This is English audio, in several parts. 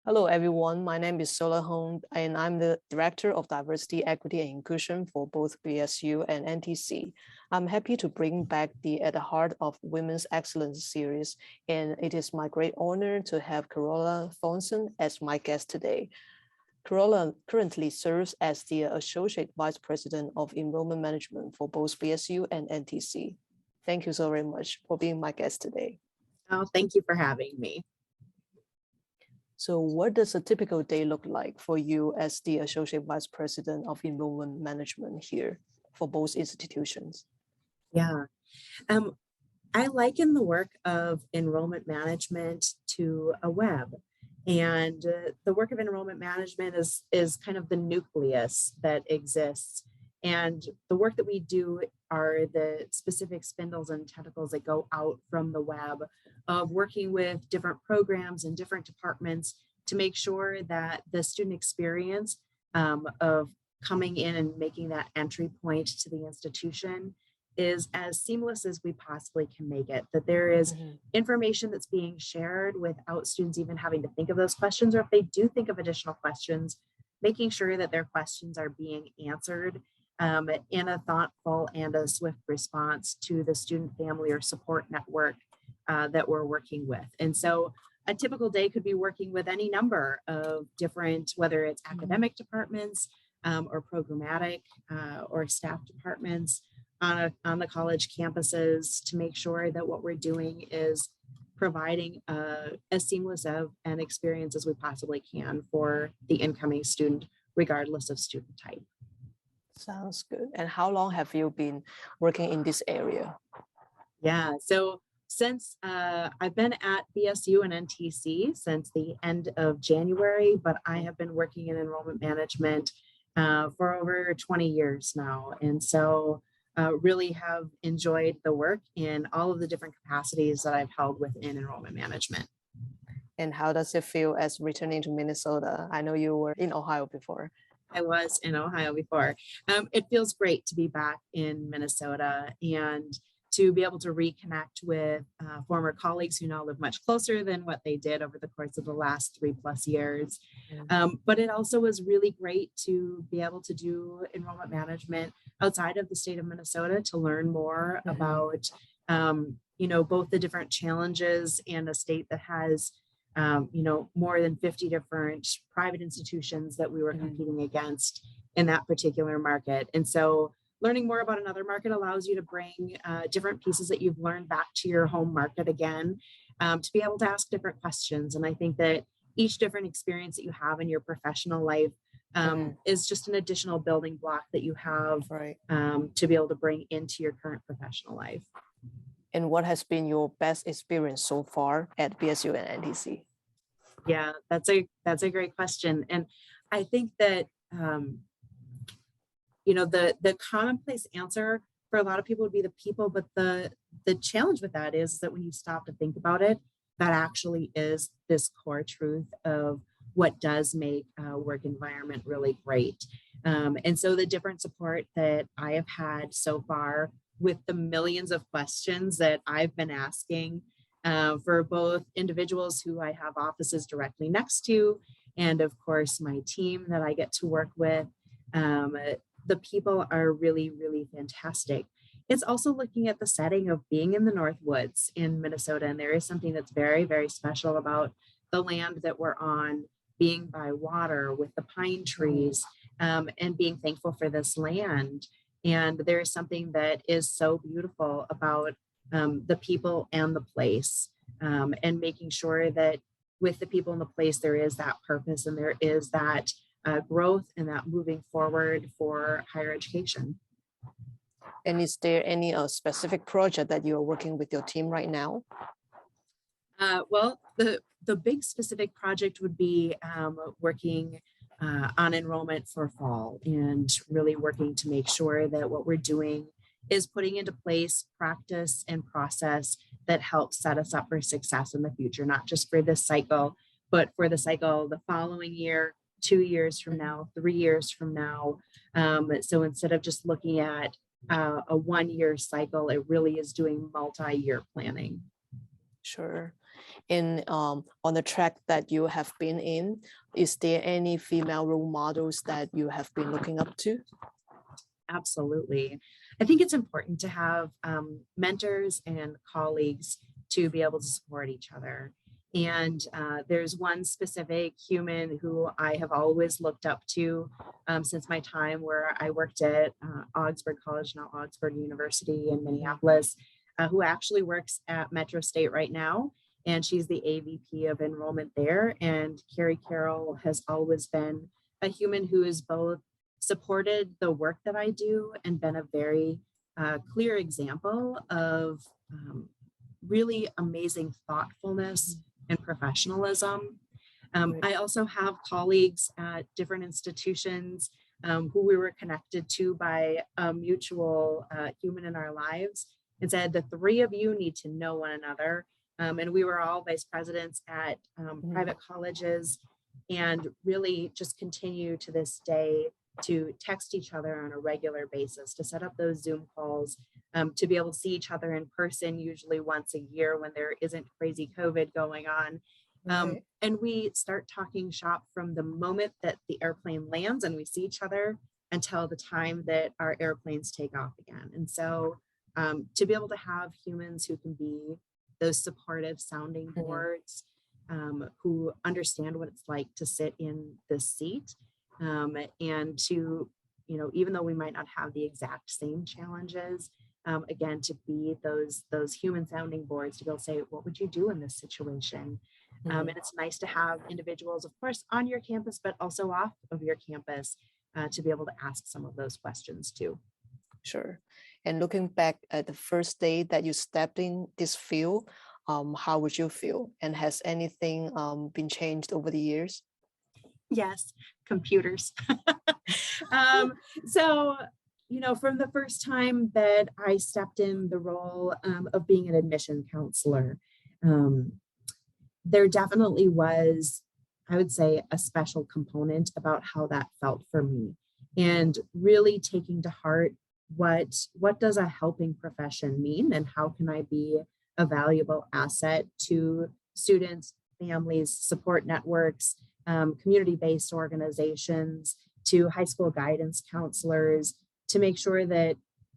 Hello, everyone. My name is Sola Hong, and I'm the Director of Diversity, Equity, and Inclusion for both BSU and NTC. I'm happy to bring back the At the Heart of Women's Excellence series, and it is my great honor to have Carola Thorson as my guest today. Carola currently serves as the Associate Vice President of Enrollment Management for both BSU and NTC. Thank you so very much for being my guest today. Oh, thank you for having me. So what does a typical day look like for you as the Associate Vice President of Enrollment Management here for both institutions? Yeah, I liken the work of enrollment management to a web. And the work of enrollment management is kind of the nucleus that exists. And the work that we do are the specific spindles and tentacles that go out from the web of working with different programs and different departments to make sure that the student experience of coming in and making that entry point to the institution is as seamless as we possibly can make it, that there is information that's being shared without students even having to think of those questions, or if they do think of additional questions, making sure that their questions are being answered in a thoughtful and a swift response to the student family or support network that we're working with. And so a typical day could be working with any number of different, whether it's academic departments or programmatic or staff departments on the college campuses to make sure that what we're doing is providing as seamless of an experience as we possibly can for the incoming student, regardless of student type. Sounds good. And how long have you been working in this area? Yeah, so since I've been at BSU and NTC since the end of January, but I have been working in enrollment management for over 20 years now. And so really have enjoyed the work in all of the different capacities that I've held within enrollment management. And how does it feel as returning to Minnesota? I know you were in Ohio before. I was in Ohio before. It feels great to be back in Minnesota and to be able to reconnect with former colleagues who now live much closer than what they did over the course of the last 3+ years. But it also was really great to be able to do enrollment management outside of the state of Minnesota to learn more about, both the different challenges in a state that has, more than 50 different private institutions that we were competing against in that particular market. And so learning more about another market allows you to bring different pieces that you've learned back to your home market again, to be able to ask different questions. And I think that each different experience that you have in your professional life is just an additional building block that you have to be able to bring into your current professional life. And what has been your best experience so far at BSU and NTC? Yeah, that's a great question. And I think that the commonplace answer for a lot of people would be the people, but the challenge with that is that when you stop to think about it, that actually is this core truth of what does make a work environment really great. And so the different support that I have had so far with the millions of questions that I've been asking for both individuals who I have offices directly next to, and of course my team that I get to work with, the people are really, really fantastic. It's also looking at the setting of being in the North Woods in Minnesota. And there is something that's very, very special about the land that we're on, being by water with the pine trees, and being thankful for this land. And there is something that is so beautiful about the people and the place, and making sure that with the people and the place, there is that purpose and there is that growth and that moving forward for higher education. And is there any specific project that you are working with your team right now? Well, the big specific project would be working on enrollment for fall and really working to make sure that what we're doing is putting into place practice and process that helps set us up for success in the future, not just for this cycle, but for the cycle the following year, 2 years from now, 3 years from now. So instead of just looking at a 1-year cycle, it really is doing multi-year planning. Sure. And on the track that you have been in, is there any female role models that you have been looking up to? Absolutely. I think it's important to have mentors and colleagues to be able to support each other. And there's one specific human who I have always looked up to since my time where I worked at Augsburg College, now Augsburg University in Minneapolis, who actually works at Metro State right now. And she's the AVP of enrollment there. And Carrie Carroll has always been a human who is both supported the work that I do and been a very clear example of really amazing thoughtfulness and professionalism. I also have colleagues at different institutions who we were connected to by a mutual human in our lives and said, the three of you need to know one another. And we were all vice presidents at private colleges and really just continue to this day to text each other on a regular basis, to set up those Zoom calls, to be able to see each other in person, usually once a year when there isn't crazy COVID going on. Right. And we start talking shop from the moment that the airplane lands and we see each other until the time that our airplanes take off again. And so to be able to have humans who can be those supportive sounding boards, who understand what it's like to sit in this seat, and to, you know, even though we might not have the exact same challenges, again, to be those human sounding boards to be able to say, what would you do in this situation? And it's nice to have individuals, of course, on your campus, but also off of your campus to be able to ask some of those questions too. Sure. And looking back at the first day that you stepped in this field, how would you feel? And has anything been changed over the years? Yes, computers. So, you know, from the first time that I stepped in the role of being an admission counselor, there definitely was, I would say, a special component about how that felt for me, and really taking to heart what does a helping profession mean, and how can I be a valuable asset to students, families, support networks, community-based organizations, to high school guidance counselors, to make sure that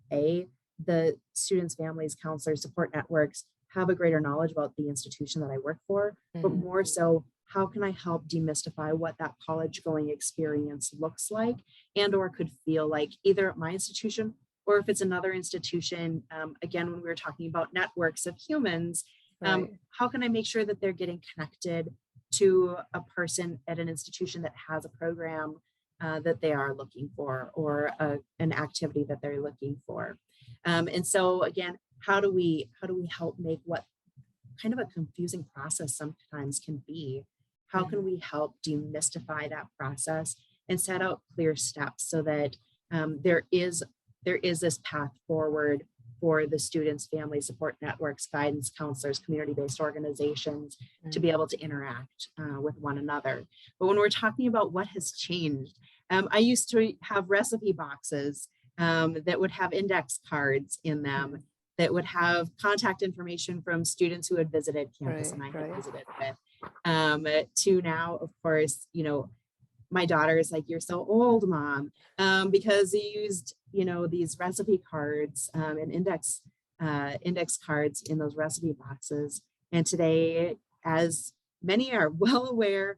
the students, families, counselors, support networks have a greater knowledge about the institution that I work for, but more so, how can I help demystify what that college going experience looks like and or could feel like, either at my institution or if it's another institution. Again, when we were talking about networks of humans, how can I make sure that they're getting connected to a person at an institution that has a program that they are looking for, or an activity that they're looking for. And so again, how do we help make what kind of a confusing process sometimes can be? How can we help demystify that process and set out clear steps so that there is this path forward for the students, family support networks, guidance counselors, community-based organizations to be able to interact with one another. But when we're talking about what has changed, I used to have recipe boxes that would have index cards in them, that would have contact information from students who had visited campus and I had visited with, to now, of course, you know, my daughter is like, you're so old, Mom, because he used, you know, these recipe cards and index cards in those recipe boxes. And today, as many are well aware,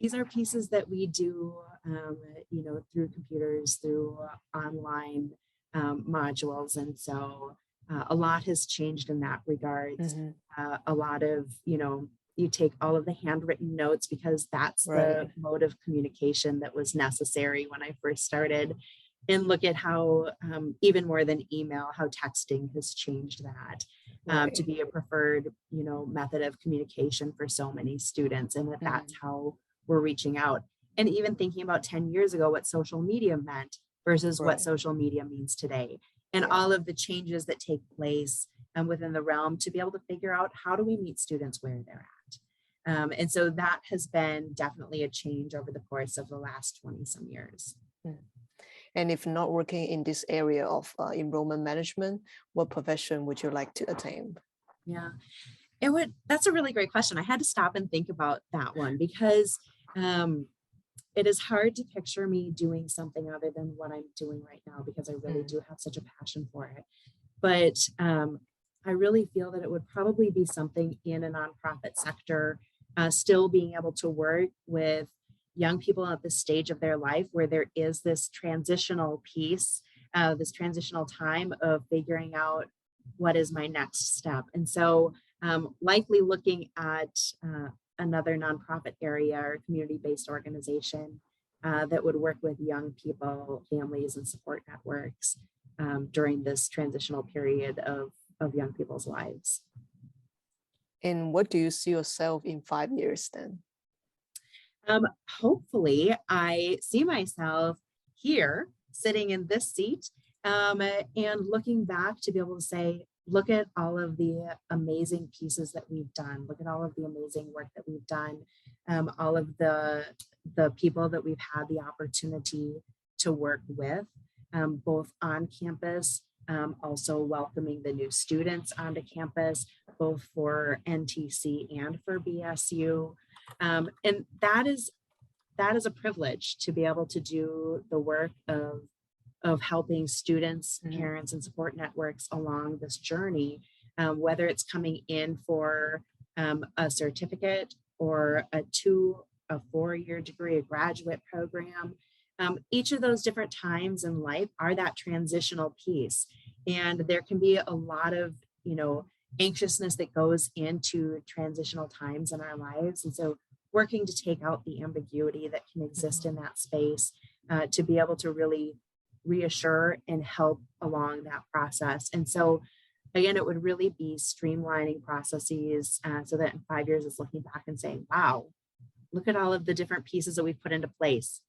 these are pieces that we do, you know, through computers, through online modules. And so a lot has changed in that regards. A lot of, you know, you take all of the handwritten notes because that's the mode of communication that was necessary when I first started. And look at how, even more than email, how texting has changed that to be a preferred, you know, method of communication for so many students, and that's how we're reaching out. And even thinking about 10 years ago, what social media meant versus what social media means today, and all of the changes that take place within the realm to be able to figure out how do we meet students where they're at. And so that has been definitely a change over the course of the last 20 some years. And if not working in this area of enrollment management, what profession would you like to attain? Yeah, That's a really great question. I had to stop and think about that one because it is hard to picture me doing something other than what I'm doing right now because I really do have such a passion for it. But I really feel that it would probably be something in a nonprofit sector, still being able to work with young people at this stage of their life where there is this transitional piece, this transitional time of figuring out what is my next step. And so likely looking at another nonprofit area or community-based organization that would work with young people, families, and support networks during this transitional period of young people's lives. And what do you see yourself in 5 years then? Hopefully, I see myself here sitting in this seat and looking back to be able to say, look at all of the amazing pieces that we've done. Look at all of the amazing work that we've done. All of the people that we've had the opportunity to work with, both on campus, also welcoming the new students onto campus, both for NTC and for BSU. And that is a privilege to be able to do the work of helping students, parents, and support networks along this journey, whether it's coming in for a certificate or a 4-year degree, a graduate program. Each of those different times in life are that transitional piece. And there can be a lot of, anxiousness that goes into transitional times in our lives. And so working to take out the ambiguity that can exist in that space to be able to really reassure and help along that process. And so again, it would really be streamlining processes so that in 5 years it's looking back and saying, wow, look at all of the different pieces that we've put into place,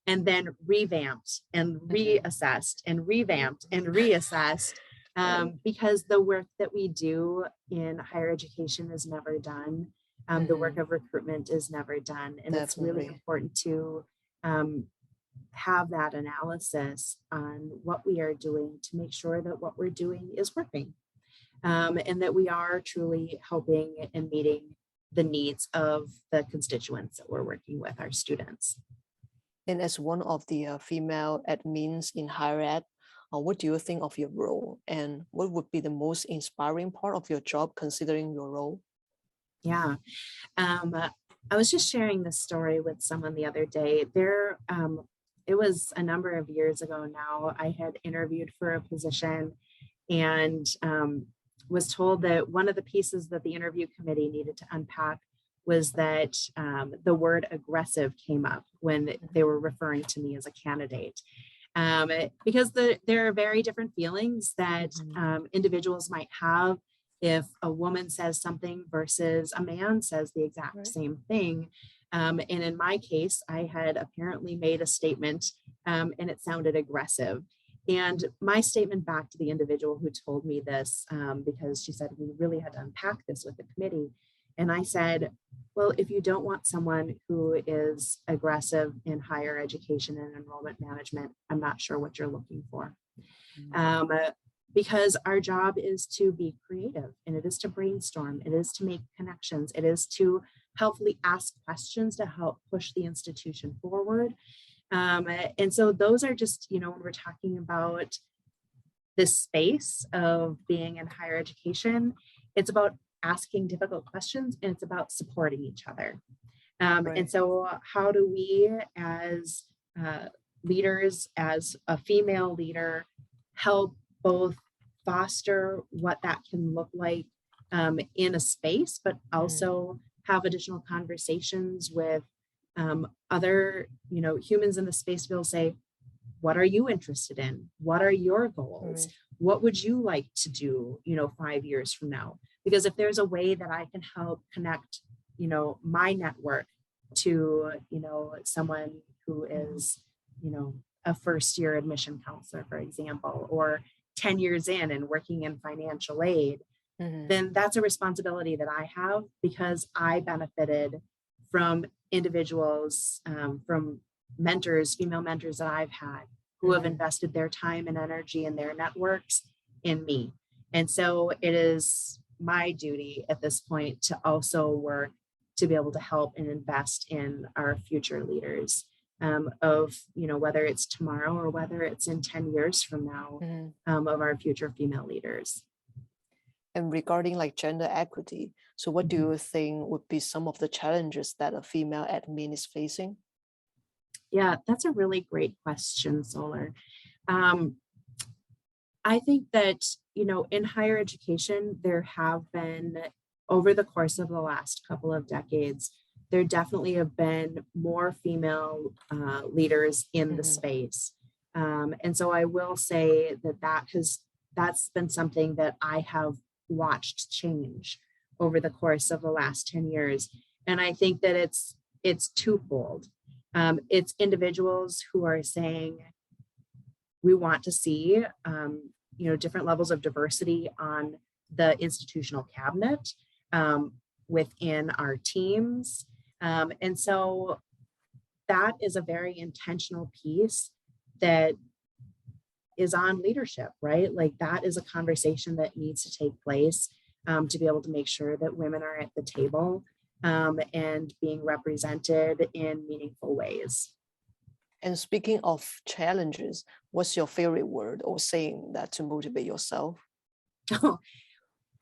and then revamped and reassessed and revamped and reassessed. Because the work that we do in higher education is never done. The work of recruitment is never done. And it's really important to have that analysis on what we are doing to make sure that what we're doing is working. And that we are truly helping and meeting the needs of the constituents that we're working with, our students. And as one of the female admins in higher ed, what do you think of your role? And what would be the most inspiring part of your job considering your role? Yeah, I was just sharing this story with someone the other day. It was a number of years ago now. I had interviewed for a position and was told that one of the pieces that the interview committee needed to unpack was that the word aggressive came up when they were referring to me as a candidate. Because there are very different feelings that individuals might have if a woman says something versus a man says the exact same thing. And in my case, I had apparently made a statement and it sounded aggressive. And my statement back to the individual who told me this, because she said, we really had to unpack this with the committee. And I said, well, if you don't want someone who is aggressive in higher education and enrollment management, I'm not sure what you're looking for. Because our job is to be creative, and it is to brainstorm, it is to make connections, it is to helpfully ask questions to help push the institution forward. And so those are just, when we're talking about this space of being in higher education, it's about asking difficult questions and it's about supporting each other. And so how do we as leaders, as a female leader, help both foster what that can look like in a space, but also have additional conversations with other, humans in the space to be able to say, what are you interested in? What are your goals? What would you like to do, 5 years from now? Because if there's a way that I can help connect, my network to, someone who is, a first-year admission counselor, for example, or 10 years in and working in financial aid, then that's a responsibility that I have because I benefited from individuals, from mentors, female mentors that I've had who have invested their time and energy and their networks in me. And so it is my duty at this point to also work to be able to help and invest in our future leaders, of, whether it's tomorrow or whether it's in 10 years from now, of our future female leaders. And regarding like gender equity, so what do you think would be some of the challenges that a female admin is facing? Yeah, that's a really great question, Solar. I think that, in higher education, there have been, over the course of the last couple of decades, there definitely have been more female leaders in the space. And so I will say that's been something that I have watched change over the course of the last 10 years. And I think that it's twofold. It's individuals who are saying, we want to see, different levels of diversity on the institutional cabinet, within our teams. And so that is a very intentional piece that is on leadership, right? Like that is a conversation that needs to take place, to be able to make sure that women are at the table, and being represented in meaningful ways. And speaking of challenges, what's your favorite word or saying that to motivate yourself?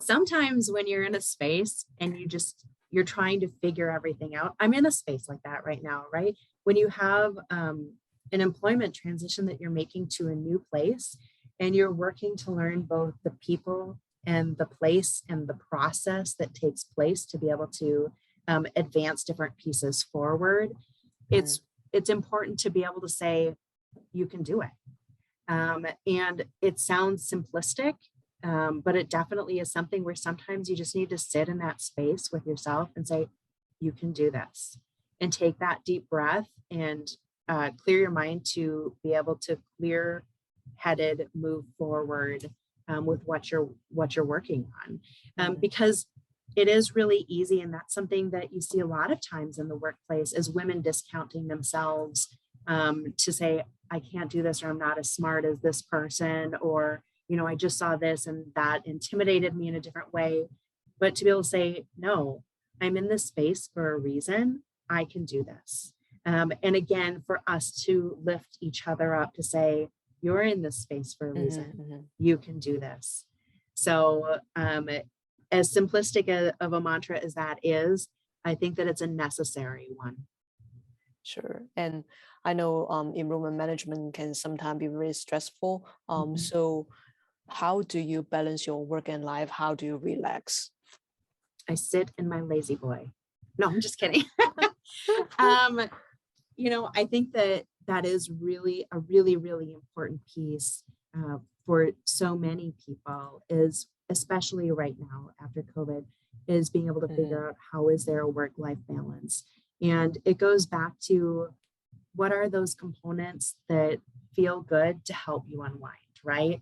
Sometimes when you're in a space and you're trying to figure everything out. I'm in a space like that right now, right? When you have an employment transition that you're making to a new place and you're working to learn both the people and the place and the process that takes place to be able to advance different pieces forward, it's important to be able to say, you can do it. And it sounds simplistic, but it definitely is something where sometimes you just need to sit in that space with yourself and say, you can do this, and take that deep breath and clear your mind to be able to clear-headed move forward with what you're working on. Because it is really easy, and that's something that you see a lot of times in the workplace, is women discounting themselves, to say, I can't do this, or I'm not as smart as this person, or, I just saw this and that intimidated me in a different way. But to be able to say, no, I'm in this space for a reason, I can do this. And again, for us to lift each other up to say, you're in this space for a reason, you can do this. So, as simplistic of a mantra as that is, I think that it's a necessary one. Sure. And I know enrollment management can sometimes be very stressful. So how do you balance your work and life? How do you relax? I sit in my lazy boy. No, I'm just kidding. I think that is really a really, really important piece for so many people, is especially right now after COVID, is being able to figure out how is there a work-life balance. And it goes back to, what are those components that feel good to help you unwind, right?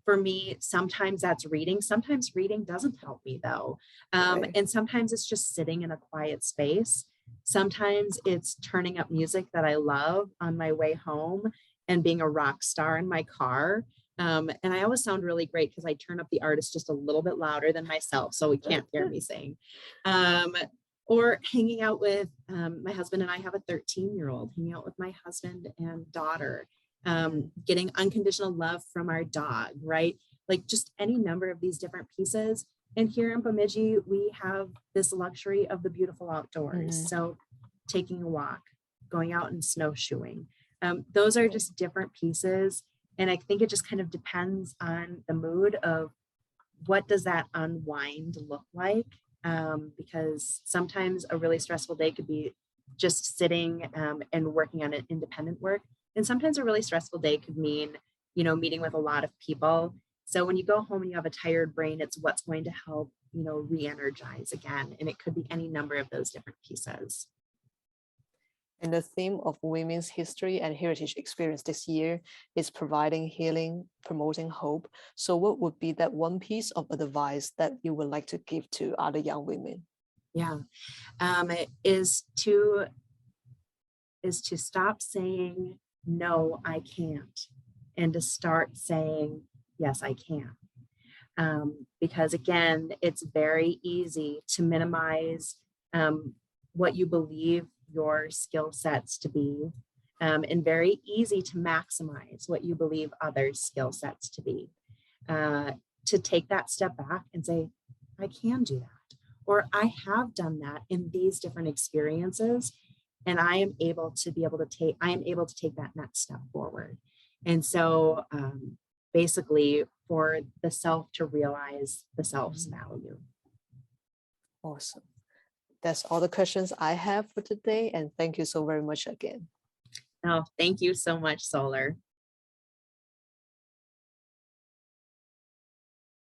For me, sometimes that's reading. Sometimes reading doesn't help me though. And sometimes it's just sitting in a quiet space. Sometimes it's turning up music that I love on my way home and being a rock star in my car. And I always sound really great because I turn up the artist just a little bit louder than myself, so we can't hear me sing. Or hanging out with my husband, and I have a 13-year-old, hanging out with my husband and daughter, getting unconditional love from our dog, right? Like just any number of these different pieces. And here in Bemidji, we have this luxury of the beautiful outdoors. So taking a walk, going out and snowshoeing, those are just different pieces. And I think it just kind of depends on the mood of, what does that unwind look like? Because sometimes a really stressful day could be just sitting and working on an independent work. And sometimes a really stressful day could mean, meeting with a lot of people. So when you go home and you have a tired brain, it's what's going to help, re-energize again. And it could be any number of those different pieces. And the theme of Women's History and Heritage Experience this year is providing healing, promoting hope. So what would be that one piece of advice that you would like to give to other young women? Yeah, is to stop saying, no, I can't, and to start saying, yes, I can. Because again, it's very easy to minimize what you believe your skill sets to be, and very easy to maximize what you believe others' skill sets to be. To take that step back and say, I can do that, or I have done that in these different experiences, and I am able to take that next step forward. And so basically for the self to realize the self's value. Awesome. That's all the questions I have for today. And thank you so very much again. Oh, thank you so much, Solar.